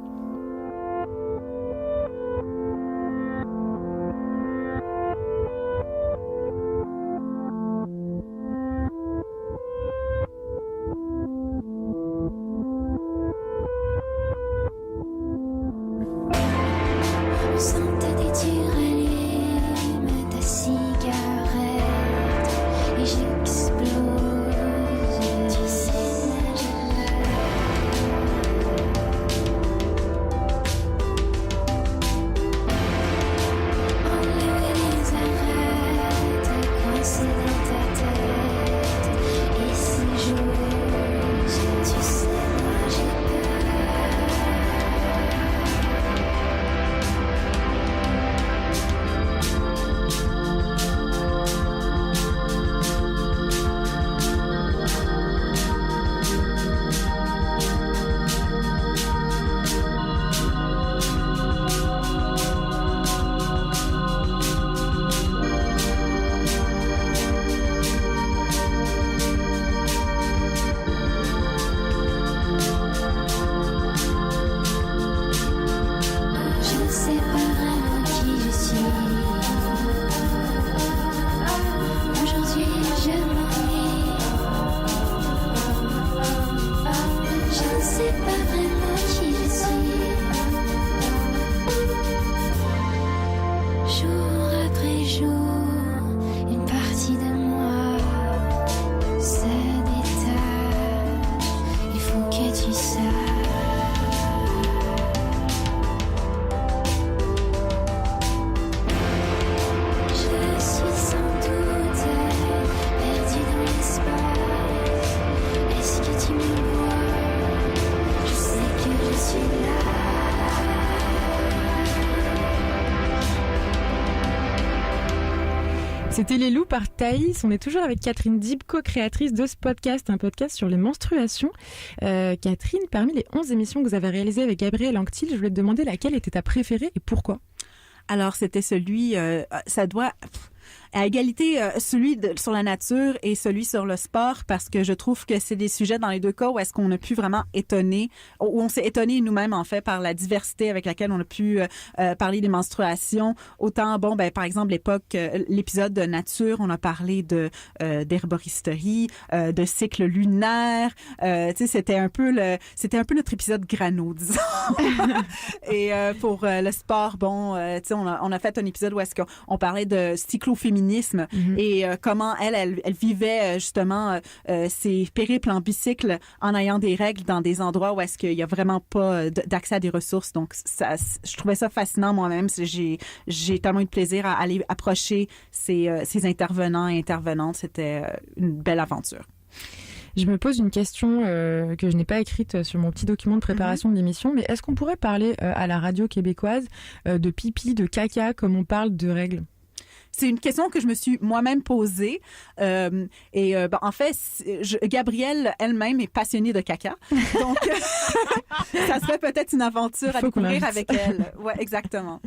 Est-ce que tu me vois? Je sais C'était Les Loups par Thaïs. On est toujours avec Catherine Dib, co-créatrice de ce podcast, un podcast sur les menstruations. Catherine, parmi les 11 émissions que vous avez réalisées avec Gabriel Anctil, je voulais te demander laquelle était ta préférée et pourquoi? Alors, c'était celui, ça doit... à égalité, celui sur la nature et celui sur le sport, parce que je trouve que c'est des sujets dans les deux cas où est-ce qu'on a pu vraiment étonner, où on s'est étonné nous-mêmes, en fait, par la diversité avec laquelle on a pu parler des menstruations. Autant, par exemple, l'épisode de nature, on a parlé d'herboristerie, de cycle lunaire. Tu sais, c'était un peu notre épisode grano, disons. Et pour le sport, tu sais, on a fait un épisode où est-ce qu'on parlait de cycloféminisme et comment elle vivait justement ses périples en bicycle en ayant des règles dans des endroits où est-ce qu'il y a vraiment pas d'accès à des ressources. Donc ça, je trouvais ça fascinant moi-même. J'ai tellement eu de plaisir à aller approcher ces intervenants et intervenantes. C'était une belle aventure. Je me pose une question que je n'ai pas écrite sur mon petit document de préparation de l'émission, mais est-ce qu'on pourrait parler à la radio québécoise de pipi, de caca, comme on parle de règles? C'est une question que je me suis moi-même posée. En fait, Gabrielle elle-même est passionnée de caca. Donc, ça serait peut-être une aventure à découvrir avec elle. Ouais, exactement.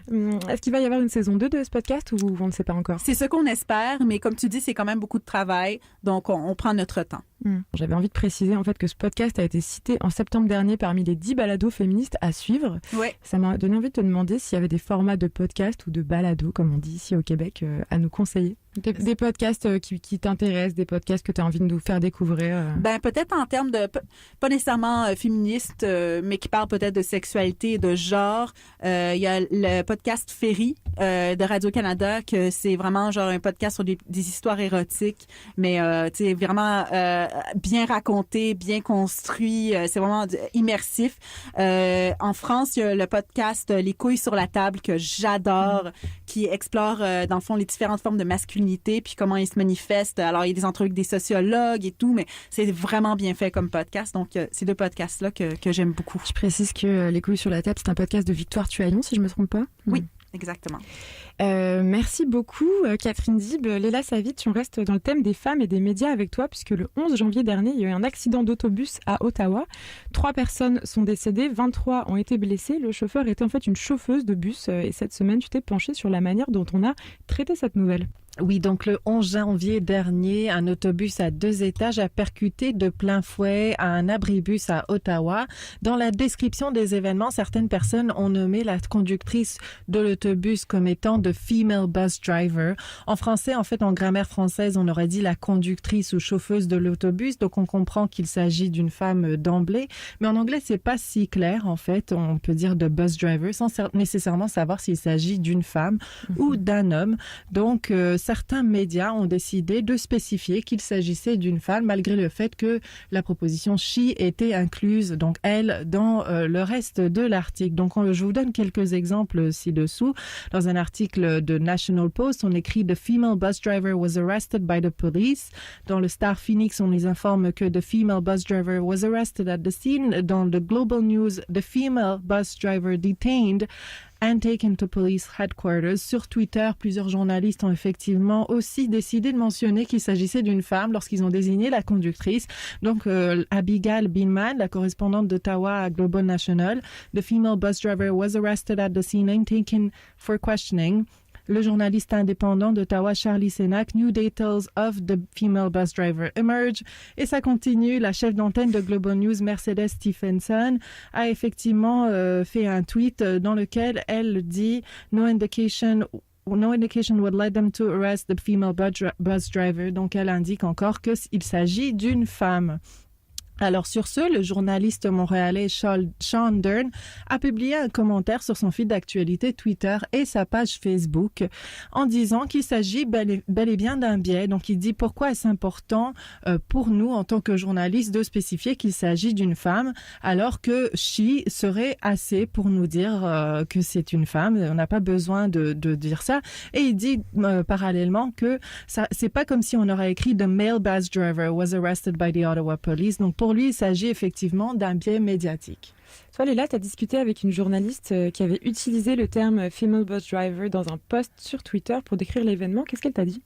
Est-ce qu'il va y avoir une saison 2 de ce podcast ou on ne sait pas encore? C'est ce qu'on espère, mais comme tu dis, c'est quand même beaucoup de travail, donc on prend notre temps. J'avais envie de préciser en fait que ce podcast a été cité en septembre dernier parmi les 10 balados féministes à suivre. Ouais. Ça m'a donné envie de te demander s'il y avait des formats de podcast ou de balados, comme on dit ici au Québec, à nous conseiller. Des podcasts qui t'intéressent, des podcasts que tu as envie de nous faire découvrir. Peut-être en termes de, pas nécessairement féministes, mais qui parlent peut-être de sexualité et de genre. Il y a le podcast Ferry de Radio-Canada, que c'est vraiment genre un podcast sur des histoires érotiques, mais tu sais, vraiment bien raconté, bien construit. C'est vraiment immersif. En France, il y a le podcast Les couilles sur la table que j'adore, qui explore dans le fond les différentes formes de masculinité puis comment ils se manifestent. Alors, il y a des entrevues avec des sociologues et tout, mais c'est vraiment bien fait comme podcast. Donc, ces deux podcasts-là que j'aime beaucoup. Je précise que Les couilles sur la table, c'est un podcast de Victoire Tuaillon, si je ne me trompe pas. Oui. Exactement. Merci beaucoup, Catherine Dib. Léla Savitch, on reste dans le thème des femmes et des médias avec toi, puisque le 11 janvier dernier, il y a eu un accident d'autobus à Ottawa. 3 personnes sont décédées, 23 ont été blessées. Le chauffeur était en fait une chauffeuse de bus. Et cette semaine, tu t'es penchée sur la manière dont on a traité cette nouvelle. Oui, donc le 11 janvier dernier, un autobus à 2 étages a percuté de plein fouet à un abribus à Ottawa. Dans la description des événements, certaines personnes ont nommé la conductrice de l'autobus comme étant de female bus driver. En français, en fait, en grammaire française, on aurait dit la conductrice ou chauffeuse de l'autobus, donc on comprend qu'il s'agit d'une femme d'emblée. Mais en anglais, c'est pas si clair, en fait. On peut dire de bus driver sans nécessairement savoir s'il s'agit d'une femme ou d'un homme. Donc, certains médias ont décidé de spécifier qu'il s'agissait d'une femme, malgré le fait que la proposition she était incluse, donc elle, dans le reste de l'article. Donc, je vous donne quelques exemples ci-dessous. Dans un article de National Post, on écrit « The female bus driver was arrested by the police ». Dans le Star Phoenix, on les informe que « The female bus driver was arrested at the scene ». Dans le Global News, « The female bus driver detained ». And taken to police headquarters. Sur Twitter, plusieurs journalistes ont effectivement aussi décidé de mentionner qu'il s'agissait d'une femme lorsqu'ils ont désigné la conductrice. Donc, Abigail Binman, la correspondante d'Ottawa à Global National, the female bus driver was arrested at the scene and taken for questioning. Le journaliste indépendant d'Ottawa, Charlie Sénac, New details of the female bus driver emerge. Et ça continue. La chef d'antenne de Global News, Mercedes Stephenson, a effectivement fait un tweet dans lequel elle dit « No indication would lead them to arrest the female bus driver ». Donc, elle indique encore qu'il s'agit d'une femme. Alors sur ce, le journaliste montréalais Sean Dern a publié un commentaire sur son feed d'actualité Twitter et sa page Facebook en disant qu'il s'agit bel et bien d'un biais. Donc il dit pourquoi est-ce important pour nous en tant que journalistes de spécifier qu'il s'agit d'une femme alors que she serait assez pour nous dire que c'est une femme. On n'a pas besoin de dire ça. Et il dit parallèlement que ça, c'est pas comme si on aurait écrit « The male bus driver was arrested by the Ottawa police ». Donc pour lui, il s'agit effectivement d'un biais médiatique. Toi, Léla, tu as discuté avec une journaliste qui avait utilisé le terme female bus driver dans un post sur Twitter pour décrire l'événement. Qu'est-ce qu'elle t'a dit?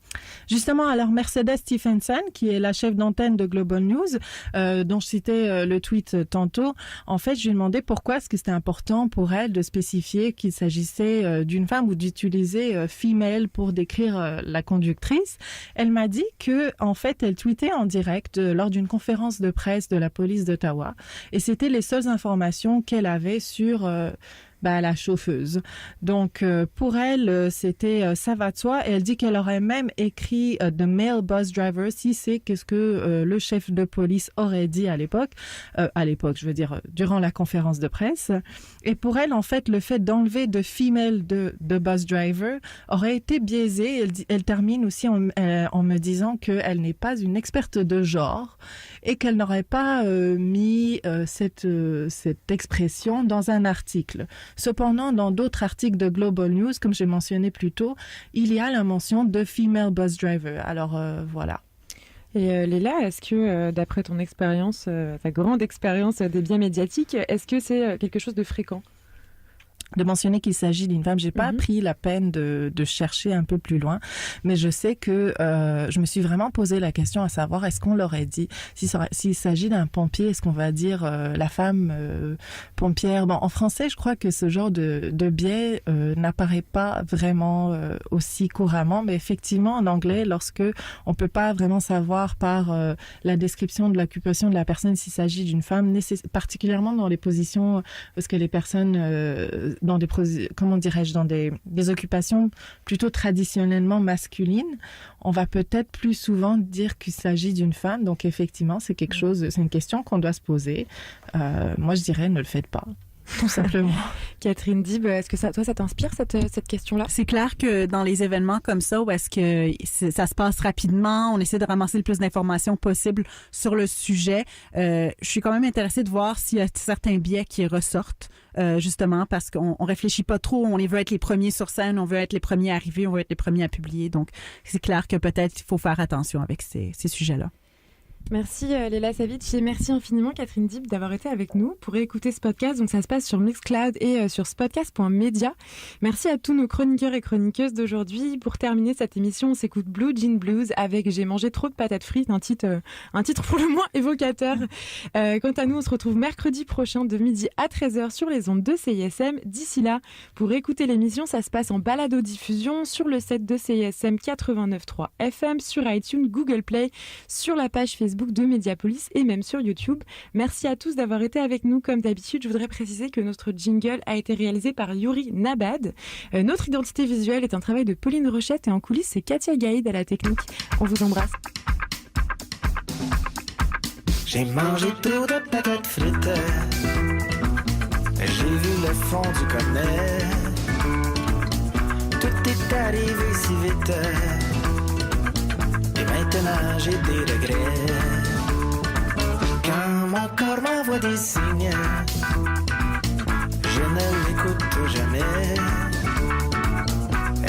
Justement, alors Mercedes Stephenson, qui est la chef d'antenne de Global News, dont je citais le tweet tantôt, en fait, je lui ai demandé pourquoi est-ce que c'était important pour elle de spécifier qu'il s'agissait d'une femme ou d'utiliser female pour décrire la conductrice. Elle m'a dit que, en fait, elle tweetait en direct lors d'une conférence de presse de la police d'Ottawa, et c'était les seules informations qu'elle avait sur la chauffeuse. Donc, pour elle, c'était ça va de soi. Et elle dit qu'elle aurait même écrit The Male Bus Driver si c'est qu'est-ce que le chef de police aurait dit à l'époque, je veux dire, durant la conférence de presse. Et pour elle, en fait, le fait d'enlever de female de bus driver aurait été biaisé. Elle termine aussi en me disant qu'elle n'est pas une experte de genre et qu'elle n'aurait pas mis cette expression dans un article. Cependant, dans d'autres articles de Global News, comme j'ai mentionné plus tôt, il y a la mention de female bus driver. Alors, voilà. Et Léla, est-ce que, d'après ton expérience, ta grande expérience des biais médiatiques, est-ce que c'est quelque chose de fréquent? De mentionner qu'il s'agit d'une femme. J'ai pas pris la peine de chercher un peu plus loin, mais je sais que je me suis vraiment posé la question à savoir est-ce qu'on l'aurait dit s'il s'agit d'un pompier, est-ce qu'on va dire la femme pompière. Bon, en français, je crois que ce genre de biais n'apparaît pas vraiment aussi couramment, mais effectivement en anglais, lorsque on peut pas vraiment savoir par la description de l'occupation de la personne s'il s'agit d'une femme, particulièrement dans les positions parce que les personnes dans des occupations plutôt traditionnellement masculines, on va peut-être plus souvent dire qu'il s'agit d'une femme. Donc effectivement, c'est une question qu'on doit se poser. Moi, je dirais, ne le faites pas. Tout simplement. Catherine Dib, est-ce que ça t'inspire cette question-là? C'est clair que dans les événements comme ça, où est-ce que ça se passe rapidement, on essaie de ramasser le plus d'informations possible sur le sujet. Je suis quand même intéressée de voir s'il y a certains biais qui ressortent, justement parce qu'on réfléchit pas trop, on veut être les premiers sur scène, on veut être les premiers à arriver, on veut être les premiers à publier. Donc, c'est clair que peut-être il faut faire attention avec ces sujets-là. Merci Léla Savitch et merci infiniment Catherine Dib d'avoir été avec nous pour écouter ce podcast. Donc ça se passe sur Mixcloud et sur spotcast.media. Merci à tous nos chroniqueurs et chroniqueuses d'aujourd'hui. Pour terminer cette émission, on s'écoute Blue Jean Blues avec J'ai mangé trop de patates frites, un titre pour le moins évocateur. Quant à nous, on se retrouve mercredi prochain de midi à 13h sur les ondes de CISM. D'ici là, pour écouter l'émission, ça se passe en balado-diffusion sur le site de CISM 89.3 FM, sur iTunes, Google Play, sur la page Facebook de Mediapolis et même sur YouTube. Merci à tous d'avoir été avec nous. Comme d'habitude, je voudrais préciser que notre jingle a été réalisé par Yuri Nabad. Notre identité visuelle est un travail de Pauline Rochette et en coulisses, c'est Katia Gaïd à la technique. On vous embrasse. J'ai mangé trop de patates frites. J'ai vu le fond du cornet. Tout est arrivé si vite. Et maintenant j'ai des regrets. Quand mon corps m'envoie des signes, je ne l'écoute jamais.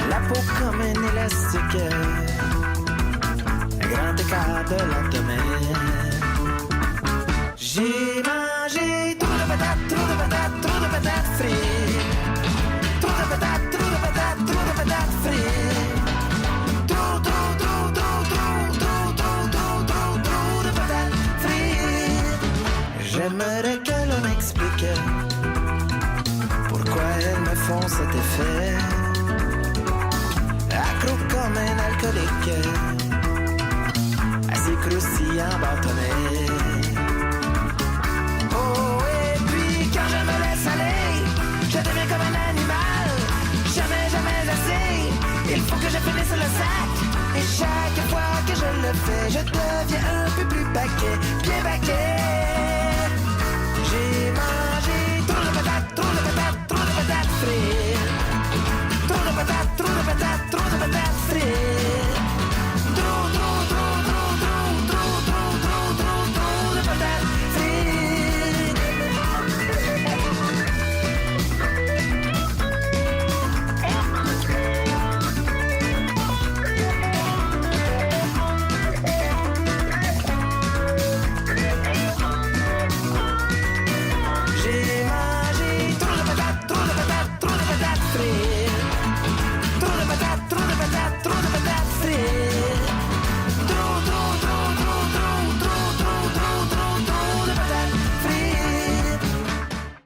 La peau comme un élastique, un grand écart de lendemain. J'ai mangé trop de patates frites. Trop de patates frites. J'aimerais que l'on m'explique pourquoi elles me font cet effet. Accro comme un alcoolique, assez croustillant bâtonnet. Oh, et puis quand je me laisse aller, je deviens comme un animal. Jamais assez, il faut que je finisse le sac. Et chaque fois que je le fais, je deviens un peu plus paquet, bien paquet.